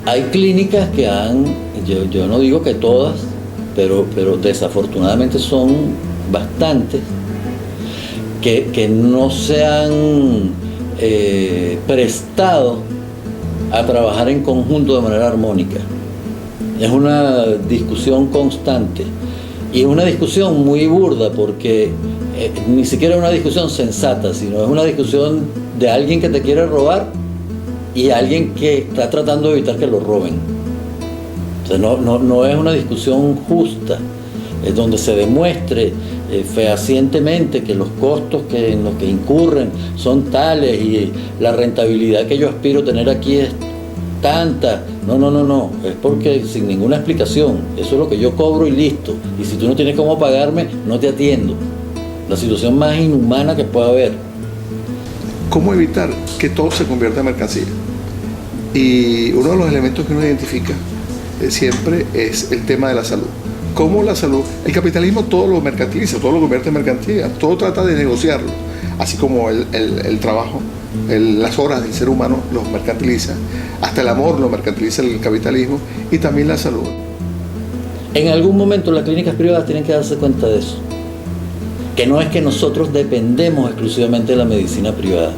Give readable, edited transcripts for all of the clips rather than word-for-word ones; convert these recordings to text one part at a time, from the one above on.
Hay clínicas que yo no digo que todas, pero desafortunadamente son bastantes, que no se han prestado a trabajar en conjunto de manera armónica. Es una discusión constante y es una discusión muy burda porque ni siquiera es una discusión sensata, sino es una discusión de alguien que te quiere robar y alguien que está tratando de evitar que lo roben. O sea, no es una discusión justa, es donde se demuestre fehacientemente que los costos en los que incurren son tales y la rentabilidad que yo aspiro a tener aquí es tanta. No, es porque sin ninguna explicación, eso es lo que yo cobro y listo, y si tú no tienes cómo pagarme, no te atiendo. La situación más inhumana que pueda haber. ¿Cómo evitar que todo se convierta en mercancía? Y uno de los elementos que uno identifica siempre es el tema de la salud. ¿Cómo la salud? El capitalismo todo lo mercantiliza, todo lo convierte en mercancía, todo trata de negociarlo, así como el trabajo, las horas del ser humano los mercantiliza, hasta el amor lo mercantiliza el capitalismo y también la salud. En algún momento las clínicas privadas tienen que darse cuenta de eso, que no es que nosotros dependemos exclusivamente de la medicina privada.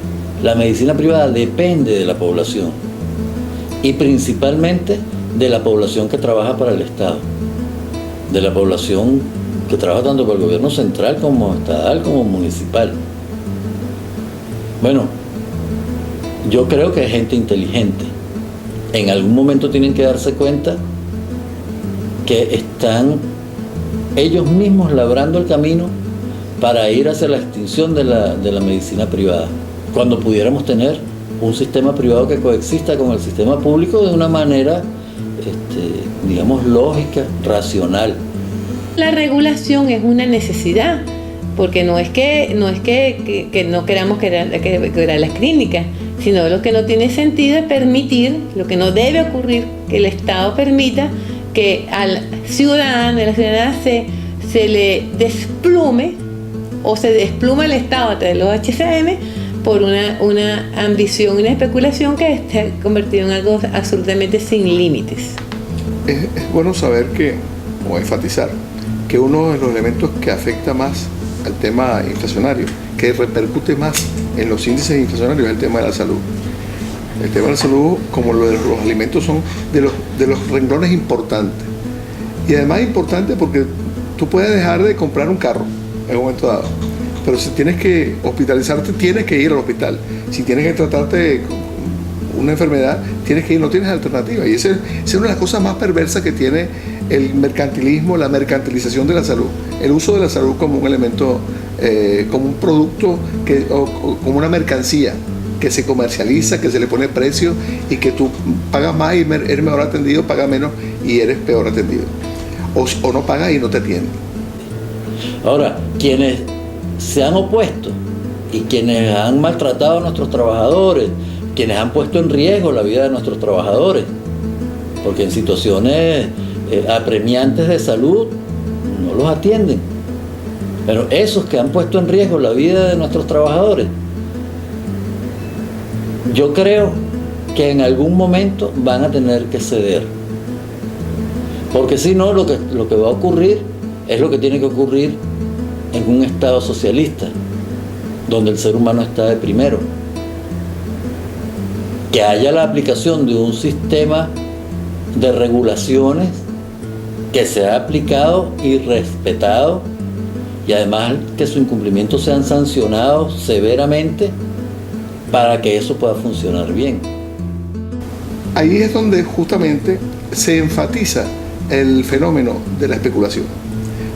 La medicina privada depende de la población y principalmente de la población que trabaja para el Estado, de la población que trabaja tanto para el gobierno central como estatal como municipal. Bueno, yo creo que es gente inteligente. En algún momento tienen que darse cuenta que están ellos mismos labrando el camino para ir hacia la extinción de la medicina privada, cuando pudiéramos tener un sistema privado que coexista con el sistema público de una manera, digamos, lógica, racional. La regulación es una necesidad, porque no es que no queramos quebrar las clínicas, sino lo que no tiene sentido es permitir, lo que no debe ocurrir, que el Estado permita que al ciudadano, a la ciudadana se le desplume o se despluma el Estado a través de los HCM por una ambición y una especulación que está convertido en algo absolutamente sin límites. Es bueno saber o enfatizar, que uno de los elementos que afecta más al tema inflacionario, que repercute más en los índices inflacionarios, es el tema de la salud. El tema de la salud, como lo de los alimentos, son de los renglones importantes. Y además importante porque tú puedes dejar de comprar un carro en un momento dado, pero si tienes que hospitalizarte, tienes que ir al hospital. Si tienes que tratarte una enfermedad, tienes que ir, no tienes alternativa. Y esa es una de las cosas más perversas que tiene el mercantilismo, la mercantilización de la salud, el uso de la salud como un elemento, como un producto, o como una mercancía que se comercializa, que se le pone precio y que tú pagas más y eres mejor atendido, pagas menos y eres peor atendido. O no pagas y no te atienden. Ahora, quienes se han opuesto y quienes han maltratado a nuestros trabajadores, quienes han puesto en riesgo la vida de nuestros trabajadores, porque en situaciones apremiantes de salud no los atienden. Pero esos que han puesto en riesgo la vida de nuestros trabajadores, yo creo que en algún momento van a tener que ceder. Porque si no, lo que va a ocurrir es lo que tiene que ocurrir en un Estado socialista, donde el ser humano está de primero. Que haya la aplicación de un sistema de regulaciones que sea aplicado y respetado, y además que su incumplimiento sean sancionados severamente para que eso pueda funcionar bien. Ahí es donde justamente se enfatiza el fenómeno de la especulación.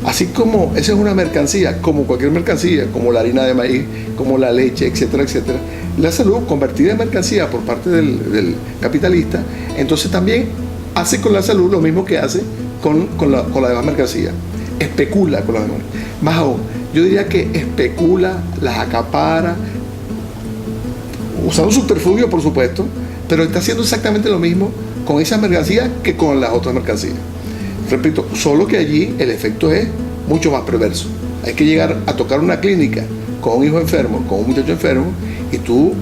Así como esa es una mercancía, como cualquier mercancía, como la harina de maíz, como la leche, etcétera, etcétera, la salud convertida en mercancía por parte del capitalista, entonces también hace con la salud lo mismo que hace con la demás mercancía. Especula con la demás. Más aún, yo diría que especula, las acapara, usando subterfugio, por supuesto, pero está haciendo exactamente lo mismo con esas mercancías que con las otras mercancías. Repito, solo que allí el efecto es mucho más perverso. Hay que llegar a tocar una clínica con un hijo enfermo, con un muchacho enfermo, y tú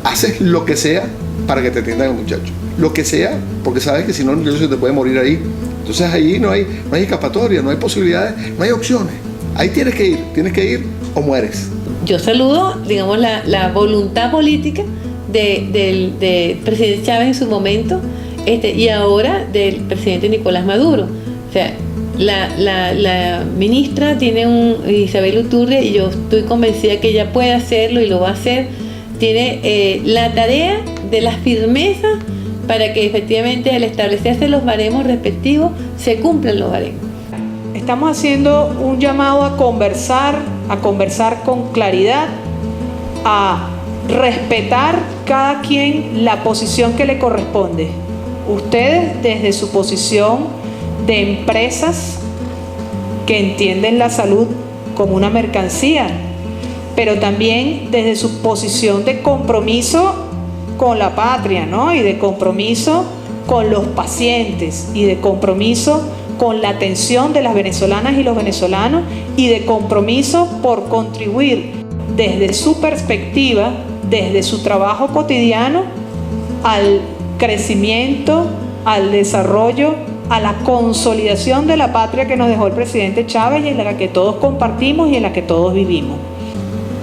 haces lo que sea para que te atiendan el muchacho. lo que sea, porque sabes que si no, entonces se te puede morir ahí. Entonces ahí no hay escapatoria, no hay posibilidades, no hay opciones. Ahí tienes que ir o mueres. Yo saludo, digamos, la voluntad política del presidente Chávez en su momento, y ahora del presidente Nicolás Maduro. O sea, la ministra tiene Isabel Urtubey, y yo estoy convencida que ella puede hacerlo y lo va a hacer. Tiene la tarea de la firmeza para que efectivamente, al establecerse los baremos respectivos, se cumplan los baremos. Estamos haciendo un llamado a conversar con claridad, a respetar cada quien la posición que le corresponde. Ustedes, desde su posición de empresas que entienden la salud como una mercancía, pero también desde su posición de compromiso con la patria, ¿no? Y de compromiso con los pacientes, y de compromiso con la atención de las venezolanas y los venezolanos, y de compromiso por contribuir desde su perspectiva, desde su trabajo cotidiano, al crecimiento, al desarrollo, a la consolidación de la patria que nos dejó el presidente Chávez, y en la que todos compartimos y en la que todos vivimos.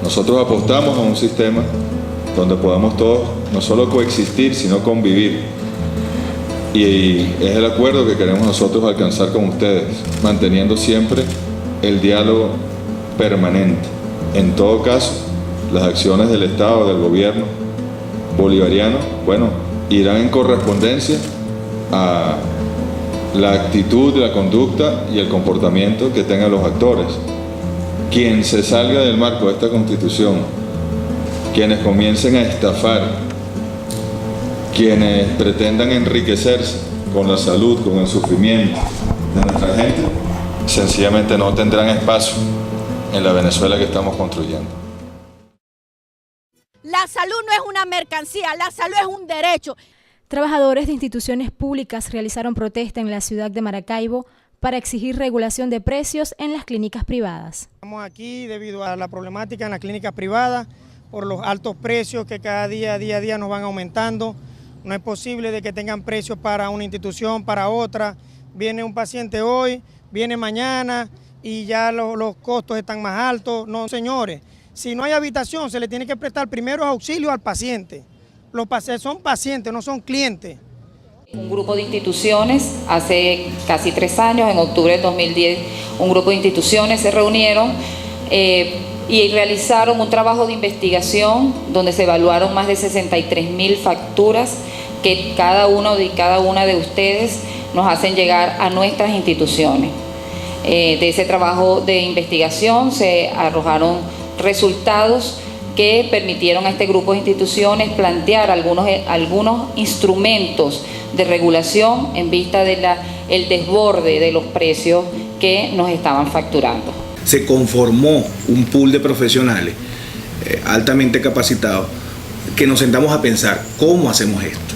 Nosotros apostamos a un sistema donde podamos todos no solo coexistir, sino convivir. Y es el acuerdo que queremos nosotros alcanzar con ustedes, manteniendo siempre el diálogo permanente. En todo caso, las acciones del Estado, del gobierno bolivariano, irán en correspondencia a la actitud, la conducta y el comportamiento que tengan los actores. Quien se salga del marco de esta Constitución, quienes comiencen a estafar, quienes pretendan enriquecerse con la salud, con el sufrimiento de nuestra gente, sencillamente no tendrán espacio en la Venezuela que estamos construyendo. La salud no es una mercancía, la salud es un derecho. Trabajadores de instituciones públicas realizaron protesta en la ciudad de Maracaibo para exigir regulación de precios en las clínicas privadas. Estamos aquí debido a la problemática en las clínicas privadas, por los altos precios que cada día a día nos van aumentando. No es posible de que tengan precios para una institución, para otra. Viene un paciente hoy, viene mañana y ya los costos están más altos. No, señores, si no hay habitación se le tiene que prestar primeros auxilios al paciente. Los pacientes son pacientes, no son clientes. Un grupo de instituciones, hace casi 3 años, en octubre del 2010, un grupo de instituciones se reunieron y realizaron un trabajo de investigación donde se evaluaron más de 63.000 facturas que cada uno y cada una de ustedes nos hacen llegar a nuestras instituciones. De ese trabajo de investigación se arrojaron resultados que permitieron a este grupo de instituciones plantear algunos instrumentos de regulación en vista del desborde de los precios que nos estaban facturando. Se conformó un pool de profesionales altamente capacitados que nos sentamos a pensar cómo hacemos esto.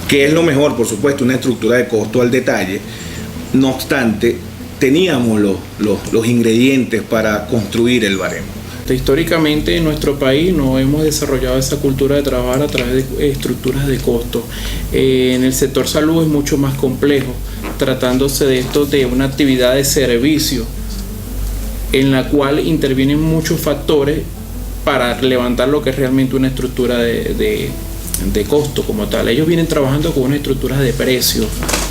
¿Qué es lo mejor? Por supuesto, una estructura de costo al detalle. No obstante, teníamos los ingredientes para construir el baremo. Históricamente en nuestro país no hemos desarrollado esa cultura de trabajar a través de estructuras de costo. En el sector salud es mucho más complejo, tratándose de esto de una actividad de servicio en la cual intervienen muchos factores para levantar lo que es realmente una estructura de costo como tal. Ellos vienen trabajando con unas estructuras de precios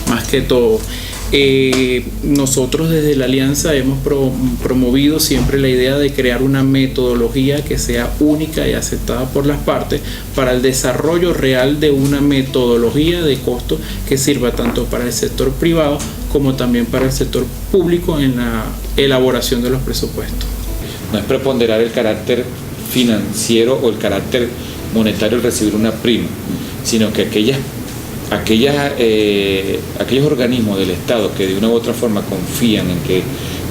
más que todo. Nosotros desde la Alianza hemos promovido siempre la idea de crear una metodología que sea única y aceptada por las partes para el desarrollo real de una metodología de costo que sirva tanto para el sector privado como también para el sector público en la elaboración de los presupuestos. No es preponderar el carácter financiero o el carácter monetario al recibir una prima, sino que aquellos organismos del Estado que de una u otra forma confían en que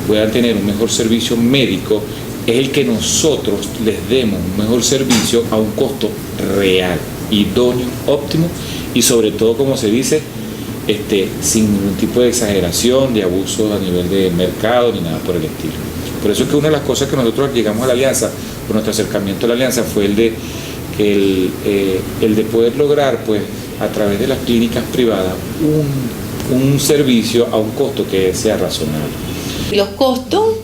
puedan tener un mejor servicio médico, es el que nosotros les demos un mejor servicio a un costo real, idóneo, óptimo y sobre todo, como se dice, sin ningún tipo de exageración, de abuso a nivel de mercado ni nada por el estilo. Por eso es que una de las cosas que nosotros llegamos a la Alianza, por nuestro acercamiento a la Alianza, fue el de poder lograr pues a través de las clínicas privadas un servicio a un costo que sea razonable. Los costos,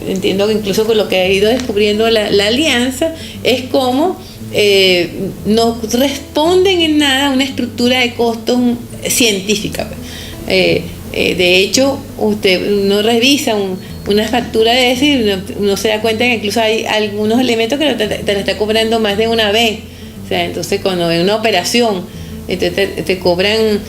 entiendo que incluso con lo que ha ido descubriendo la alianza, es como no responden en nada a una estructura de costos científica. De hecho, uno revisa una factura de eso y uno se da cuenta que incluso hay algunos elementos que te lo está cobrando más de una vez. O sea, entonces cuando hay una operación, entonces te cobran,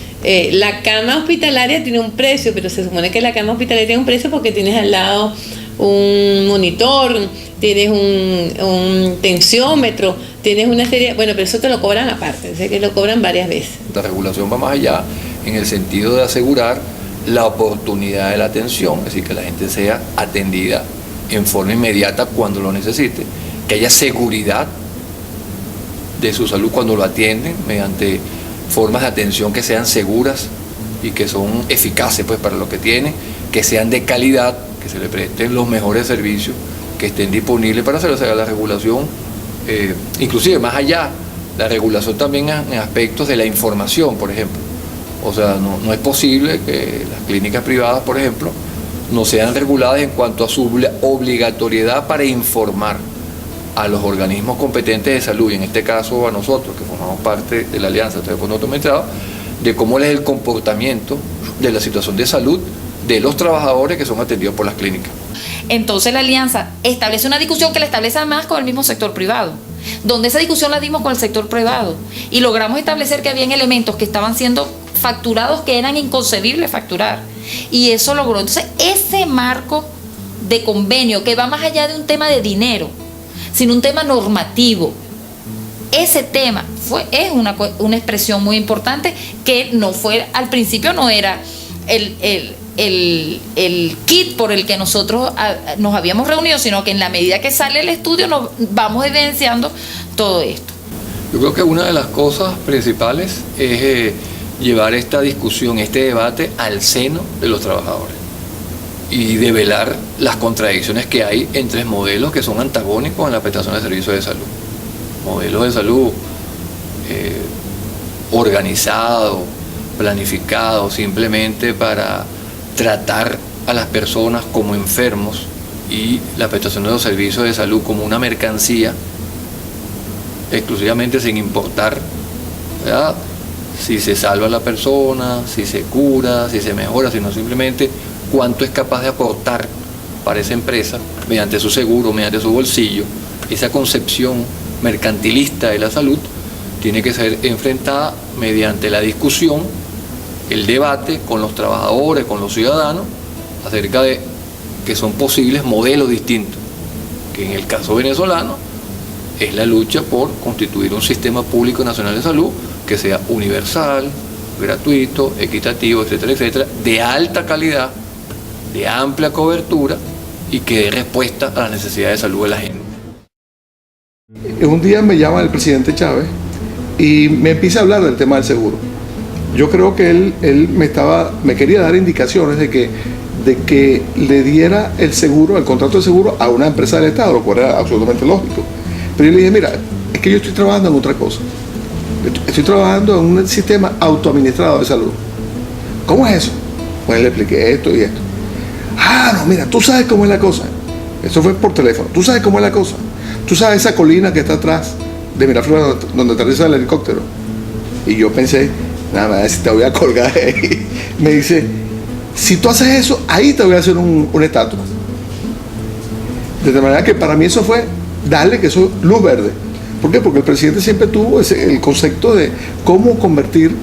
la cama hospitalaria tiene un precio, pero se supone que la cama hospitalaria tiene un precio porque tienes al lado un monitor, tienes un tensiómetro, tienes una serie, bueno, pero eso te lo cobran aparte, sé que lo cobran varias veces. La regulación va más allá en el sentido de asegurar la oportunidad de la atención, es decir, que la gente sea atendida en forma inmediata cuando lo necesite, que haya seguridad de su salud cuando lo atienden mediante formas de atención que sean seguras y que son eficaces pues para lo que tienen, que sean de calidad, que se le presten los mejores servicios que estén disponibles para hacerlo. O sea, la regulación, inclusive más allá, la regulación también en aspectos de la información, por ejemplo. O sea, no es posible que las clínicas privadas, por ejemplo, no sean reguladas en cuanto a su obligatoriedad para informar a los organismos competentes de salud, y en este caso a nosotros, que formamos parte de la Alianza de Economía, de cómo es el comportamiento de la situación de salud de los trabajadores que son atendidos por las clínicas. Entonces la Alianza establece una discusión que la establece además con el mismo sector privado, donde esa discusión la dimos con el sector privado y logramos establecer que habían elementos que estaban siendo facturados que eran inconcebibles facturar, y eso logró. Entonces ese marco de convenio que va más allá de un tema de dinero, sino un tema normativo, ese tema es una expresión muy importante que no fue, al principio no era el kit por el que nosotros nos habíamos reunido, sino que en la medida que sale el estudio nos vamos evidenciando todo esto. Yo creo que una de las cosas principales es llevar esta discusión, este debate al seno de los trabajadores y develar las contradicciones que hay entre modelos que son antagónicos en la prestación de servicios de salud. Modelos de salud organizados, planificados simplemente para tratar a las personas como enfermos, y la prestación de los servicios de salud como una mercancía exclusivamente sin importar, ¿verdad?, si se salva a la persona, si se cura, si se mejora, sino simplemente cuánto es capaz de aportar para esa empresa mediante su seguro, mediante su bolsillo. Esa concepción mercantilista de la salud tiene que ser enfrentada mediante la discusión, el debate con los trabajadores, con los ciudadanos, acerca de que son posibles modelos distintos, que en el caso venezolano es la lucha por constituir un sistema público nacional de salud que sea universal, gratuito, equitativo, etcétera, etcétera, de alta calidad, de amplia cobertura y que dé respuesta a las necesidades de salud de la gente. Un día me llama el presidente Chávez y me empieza a hablar del tema del seguro. Yo creo que él me quería dar indicaciones de que le diera el seguro, el contrato de seguro a una empresa del Estado, lo cual era absolutamente lógico. Pero yo le dije, mira, es que yo estoy trabajando en otra cosa. Estoy trabajando en un sistema autoadministrado de salud. ¿Cómo es eso? Pues le expliqué esto y esto. Ah, no, mira, tú sabes cómo es la cosa. Eso fue por teléfono. Tú sabes cómo es la cosa. Tú sabes esa colina que está atrás de Miraflores donde aterriza el helicóptero. Y yo pensé, nada más, si te voy a colgar ahí. Me dice, si tú haces eso, ahí te voy a hacer una estatua. De tal manera que para mí eso fue darle que eso luz verde. ¿Por qué? Porque el presidente siempre tuvo el concepto de cómo convertir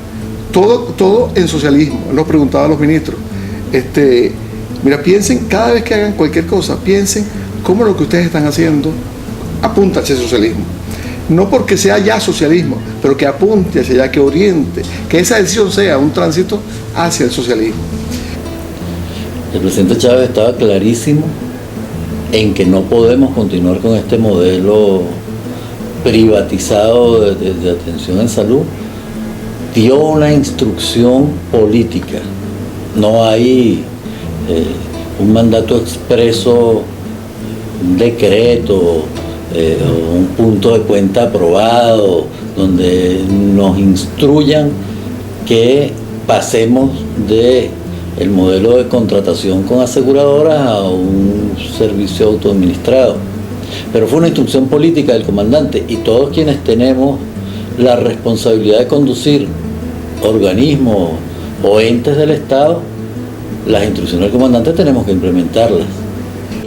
todo en socialismo. Él nos preguntaba a los ministros, mira, piensen, cada vez que hagan cualquier cosa, piensen cómo lo que ustedes están haciendo apunta hacia el socialismo. No porque sea ya socialismo, pero que apunte hacia allá, que oriente, que esa decisión sea un tránsito hacia el socialismo. El presidente Chávez estaba clarísimo en que no podemos continuar con este modelo privatizado de atención en salud. Dio una instrucción política. No hay un mandato expreso, un decreto, un punto de cuenta aprobado donde nos instruyan que pasemos de el modelo de contratación con aseguradoras a un servicio autoadministrado. Pero fue una instrucción política del comandante, y todos quienes tenemos la responsabilidad de conducir organismos o entes del Estado, las instrucciones del comandante tenemos que implementarlas.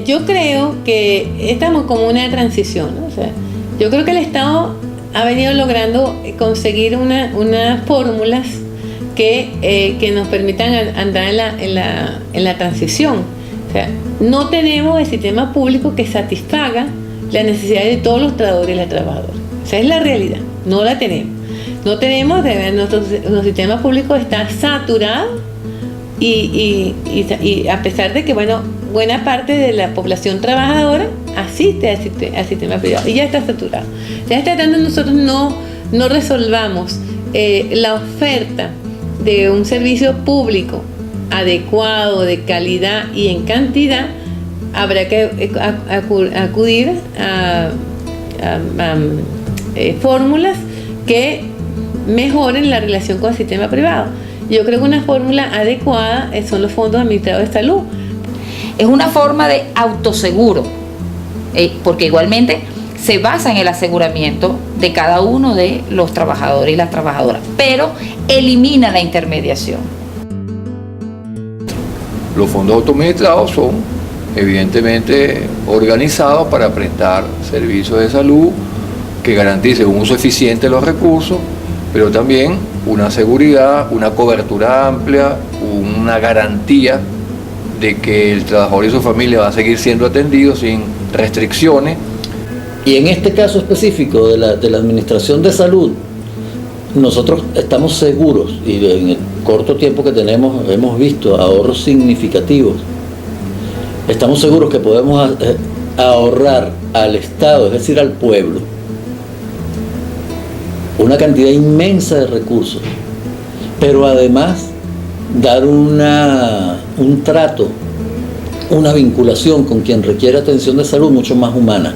Yo creo que estamos como una transición, ¿no? O sea, yo creo que el Estado ha venido logrando conseguir unas fórmulas que nos permitan andar en la transición. O sea, no tenemos el sistema público que satisfaga las necesidades de todos los trabajadores y las trabajadoras. Esa es la realidad, no la tenemos. No tenemos, nuestro sistema público está saturado y a pesar de que, bueno, buena parte de la población trabajadora asiste al sistema privado y ya está saturado. Ya está tratando nosotros no resolvamos la oferta de un servicio público adecuado, de calidad y en cantidad, habrá que acudir a fórmulas que mejoren la relación con el sistema privado. Yo creo que una fórmula adecuada son los fondos administrados de salud. Es una forma de autoseguro, porque igualmente se basa en el aseguramiento de cada uno de los trabajadores y las trabajadoras, pero elimina la intermediación. Los fondos autoadministrados son evidentemente organizados para prestar servicios de salud que garanticen un uso eficiente de los recursos, pero también una seguridad, una cobertura amplia, una garantía de que el trabajador y su familia va a seguir siendo atendido sin restricciones. Y en este caso específico de la Administración de Salud, nosotros estamos seguros, y en el corto tiempo que tenemos hemos visto ahorros significativos. Estamos seguros que podemos ahorrar al Estado, es decir, al pueblo, una cantidad inmensa de recursos, pero además dar un trato, una vinculación con quien requiere atención de salud mucho más humana.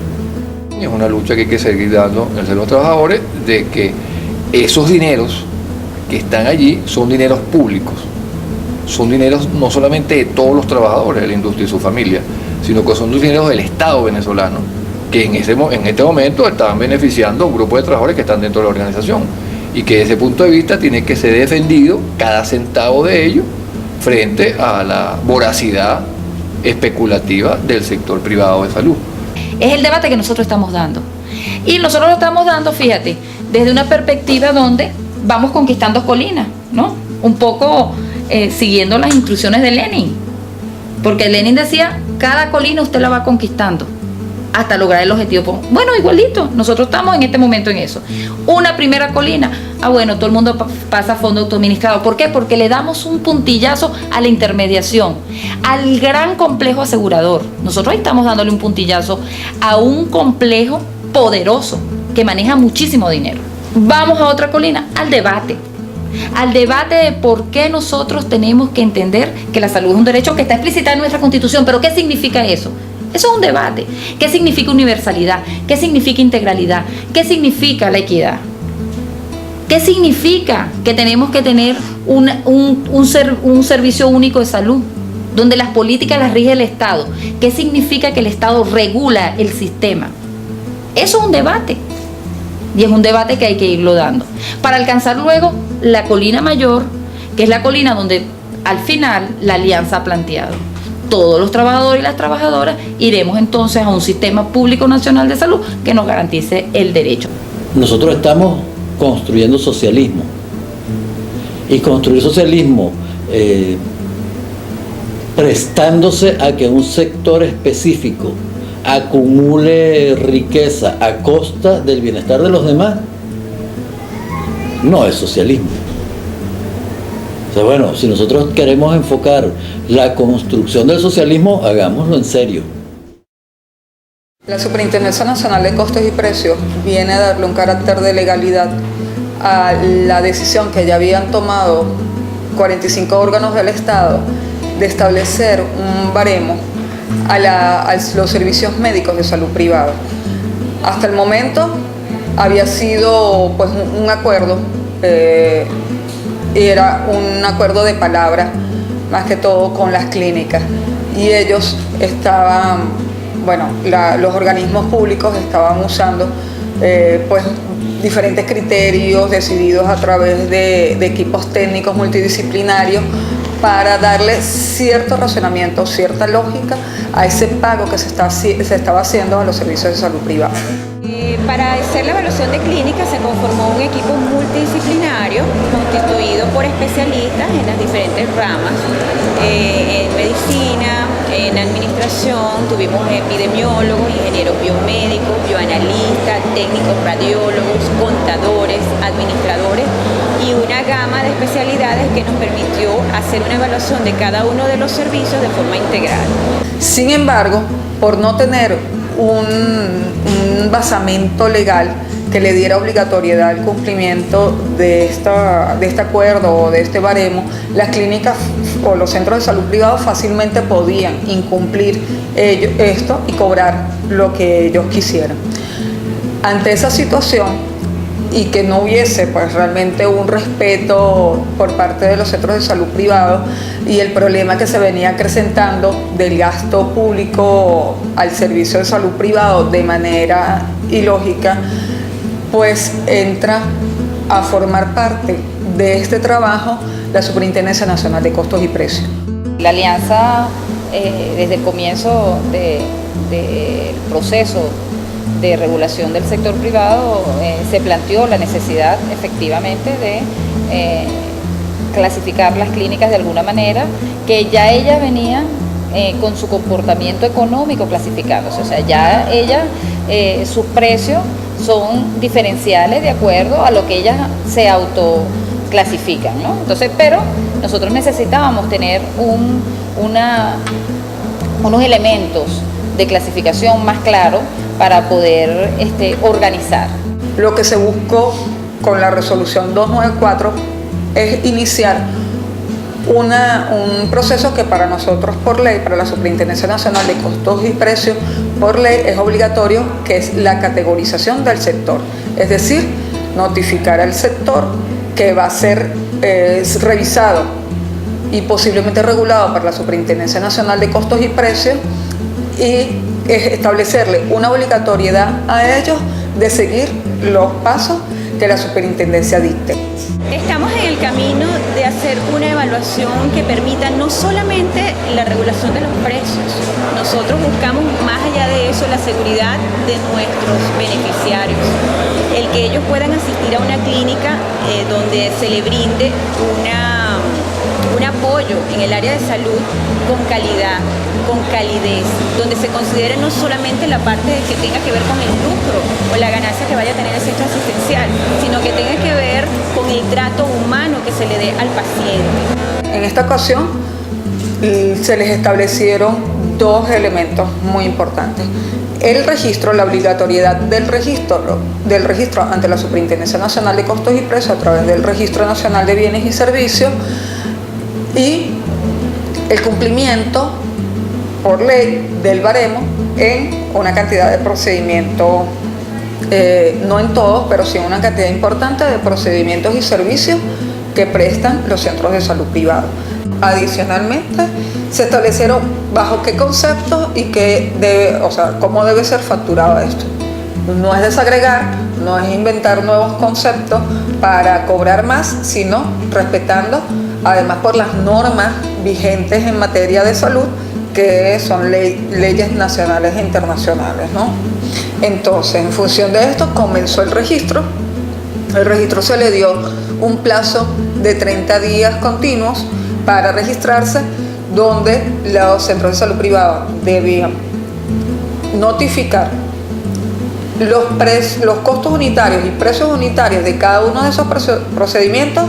Es una lucha que hay que seguir dando en los trabajadores, de que esos dineros que están allí son dineros públicos, son dineros no solamente de todos los trabajadores de la industria y su familia, sino que son dineros del Estado venezolano, que en este momento están beneficiando a un grupo de trabajadores que están dentro de la organización, y que desde ese punto de vista tiene que ser defendido cada centavo de ello frente a la voracidad especulativa del sector privado de salud. Es el debate que nosotros estamos dando. Y nosotros lo estamos dando, fíjate, desde una perspectiva donde vamos conquistando colinas, ¿no? Un poco siguiendo las instrucciones de Lenin. Porque Lenin decía, cada colina usted la va conquistando hasta lograr el objetivo. Bueno, igualito, nosotros estamos en este momento en eso. Una primera colina, bueno, todo el mundo pasa a fondo autoadministrado. ¿Por qué? Porque le damos un puntillazo a la intermediación, al gran complejo asegurador. Nosotros ahí estamos dándole un puntillazo a un complejo poderoso que maneja muchísimo dinero. Vamos a otra colina, al debate de por qué nosotros tenemos que entender que la salud es un derecho que está explicitado en nuestra Constitución. ¿Pero qué significa eso? Eso es un debate. ¿Qué significa universalidad? ¿Qué significa integralidad? ¿Qué significa la equidad? ¿Qué significa que tenemos que tener un servicio único de salud, donde las políticas las rige el Estado? ¿Qué significa que el Estado regula el sistema? Eso es un debate. Y es un debate que hay que irlo dando para alcanzar luego la colina mayor, que es la colina donde al final la alianza ha planteado. Todos los trabajadores y las trabajadoras iremos entonces a un sistema público nacional de salud que nos garantice el derecho. Nosotros estamos construyendo socialismo, y construir socialismo prestándose a que un sector específico acumule riqueza a costa del bienestar de los demás, no es socialismo. O sea, bueno, si nosotros queremos enfocar la construcción del socialismo, hagámoslo en serio. La Superintendencia Nacional de Costos y Precios viene a darle un carácter de legalidad a la decisión que ya habían tomado 45 órganos del Estado de establecer un baremo a los servicios médicos de salud privada. Hasta el momento, había sido pues un acuerdo, era un acuerdo de palabra, más que todo con las clínicas. Y ellos estaban, los organismos públicos estaban usando pues diferentes criterios decididos a través de equipos técnicos multidisciplinarios para darle cierto razonamiento, cierta lógica a ese pago que se estaba haciendo a los servicios de salud privada. Para hacer la evaluación de clínicas se conformó un equipo multidisciplinario constituido por especialistas en las diferentes ramas, en medicina, en administración, tuvimos epidemiólogos, ingenieros biomédicos, bioanalistas, técnicos radiólogos, contadores, administradores y una gama de especialidades que nos permitió hacer una evaluación de cada uno de los servicios de forma integral. Sin embargo, por no tener un basamento legal que le diera obligatoriedad al cumplimiento de este acuerdo o de este baremo, las clínicas o los centros de salud privados fácilmente podían incumplir esto y cobrar lo que ellos quisieran. Ante esa situación, y que no hubiese pues realmente un respeto por parte de los centros de salud privados y el problema que se venía acrecentando del gasto público al servicio de salud privado de manera ilógica, pues entra a formar parte de este trabajo la Superintendencia Nacional de Costos y Precios. La alianza desde el comienzo del proceso de regulación del sector privado se planteó la necesidad efectivamente de clasificar las clínicas de alguna manera, que ya ellas venían con su comportamiento económico clasificándose, o sea, ya ellas, sus precios son diferenciales de acuerdo a lo que ellas se autoclasifican, ¿no? Entonces, pero nosotros necesitábamos tener unos elementos de clasificación más claros para poder organizar. Lo que se buscó con la resolución 294 es iniciar un proceso que para nosotros por ley, para la Superintendencia Nacional de Costos y Precios, por ley es obligatorio, que es la categorización del sector. Es decir, notificar al sector que va a ser revisado y posiblemente regulado por la Superintendencia Nacional de Costos y Precios y establecerle una obligatoriedad a ellos de seguir los pasos que la superintendencia dicte. Estamos en el camino de hacer una evaluación que permita no solamente la regulación de los precios, nosotros buscamos más allá de eso la seguridad de nuestros beneficiarios, el que ellos puedan asistir a una clínica donde se le brinde un apoyo en el área de salud con calidad, con calidez, donde se considere no solamente la parte de que tenga que ver con el lucro o la ganancia que vaya a tener el centro asistencial, sino que tenga que ver con el trato humano que se le dé al paciente. En esta ocasión se les establecieron dos elementos muy importantes. El registro, la obligatoriedad del registro ante la Superintendencia Nacional de Costos y Precios a través del Registro Nacional de Bienes y Servicios y el cumplimiento por ley del baremo en una cantidad de procedimientos, no en todos, pero sí en una cantidad importante de procedimientos y servicios que prestan los centros de salud privados. Adicionalmente, se establecieron bajo qué conceptos y cómo debe ser facturado esto. No es desagregar, no es inventar nuevos conceptos para cobrar más, sino respetando, además por las normas vigentes en materia de salud, que son leyes nacionales e internacionales, ¿no? Entonces, en función de esto, comenzó el registro. El registro se le dio un plazo de 30 días continuos para registrarse, donde los centros de salud privada debían notificar los costos unitarios y precios unitarios de cada uno de esos procedimientos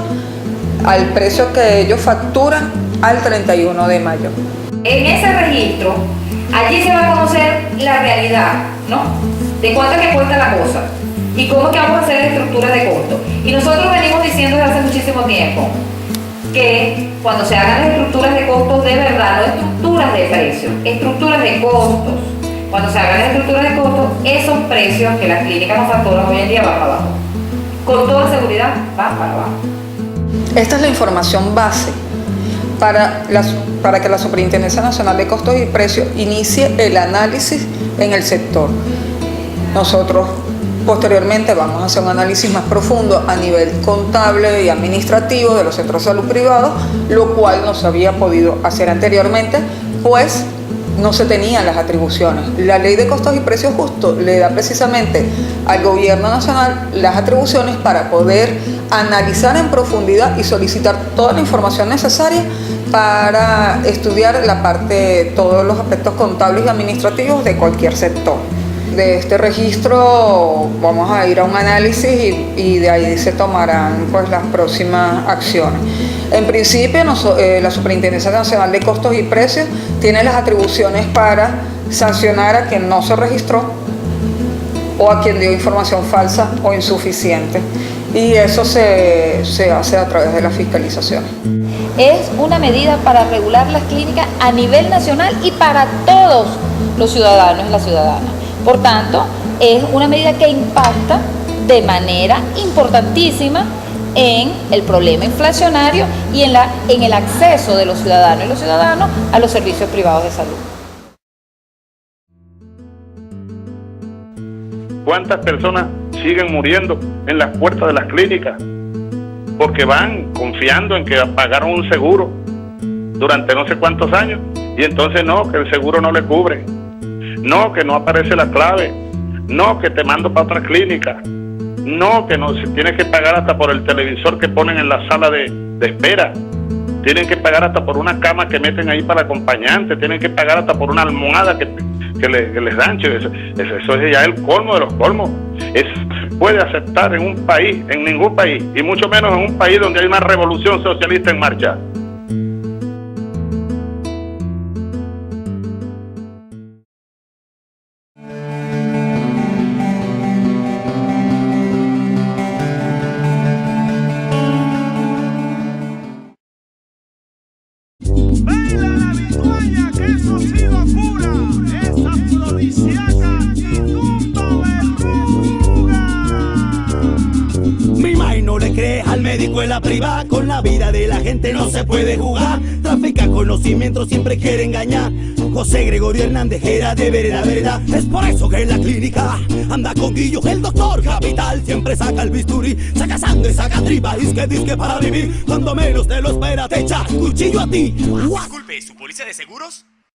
al precio que ellos facturan al 31 de mayo. En ese registro, allí se va a conocer la realidad, ¿no? De cuánto es que cuesta la cosa y cómo es que vamos a hacer la estructura de costos. Y nosotros venimos diciendo desde hace muchísimo tiempo que cuando se hagan las estructuras de costos de verdad, no estructuras de precios, estructuras de costos, cuando se hagan las estructuras de costo, esos precios que las clínicas nos facturan hoy en día van para abajo. Con toda seguridad van para abajo. Esta es la información base para que la Superintendencia Nacional de Costos y Precios inicie el análisis en el sector. Nosotros posteriormente vamos a hacer un análisis más profundo a nivel contable y administrativo de los centros de salud privados, lo cual no se había podido hacer anteriormente, pues no se tenían las atribuciones. La Ley de Costos y Precios Justos le da precisamente al Gobierno Nacional las atribuciones para poder analizar en profundidad y solicitar toda la información necesaria para estudiar todos los aspectos contables y administrativos de cualquier sector. De este registro vamos a ir a un análisis y de ahí se tomarán pues las próximas acciones. En principio, la Superintendencia Nacional de Costos y Precios tiene las atribuciones para sancionar a quien no se registró o a quien dio información falsa o insuficiente. Y eso se hace a través de la fiscalización. Es una medida para regular las clínicas a nivel nacional y para todos los ciudadanos y las ciudadanas. Por tanto, es una medida que impacta de manera importantísima en el problema inflacionario y en el acceso de los ciudadanos y los ciudadanos a los servicios privados de salud. ¿Cuántas personas siguen muriendo en las puertas de las clínicas? Porque van confiando en que pagaron un seguro durante no sé cuántos años y entonces no, que el seguro no le cubre, no, que no aparece la clave, no, que te mando para otra clínica, no, que no, se tiene que pagar hasta por el televisor que ponen en la sala de espera, tienen que pagar hasta por una cama que meten ahí para acompañante, tienen que pagar hasta por una almohada que les dan. Eso es ya el colmo de los colmos. Eso se puede aceptar en un país, en ningún país, y mucho menos en un país donde hay una revolución socialista en marcha. Escuela privada, con la vida de la gente no se puede jugar. Trafica conocimiento, siempre quiere engañar. José Gregorio Hernández era de vereda, verdad. Es por eso que en la clínica anda con Guillo, el doctor capital. Siempre saca el bisturí, saca sangre, saca tripa. Disque para vivir, cuando menos te lo espera, te echa cuchillo a ti. Disculpe, ¿su póliza de seguros?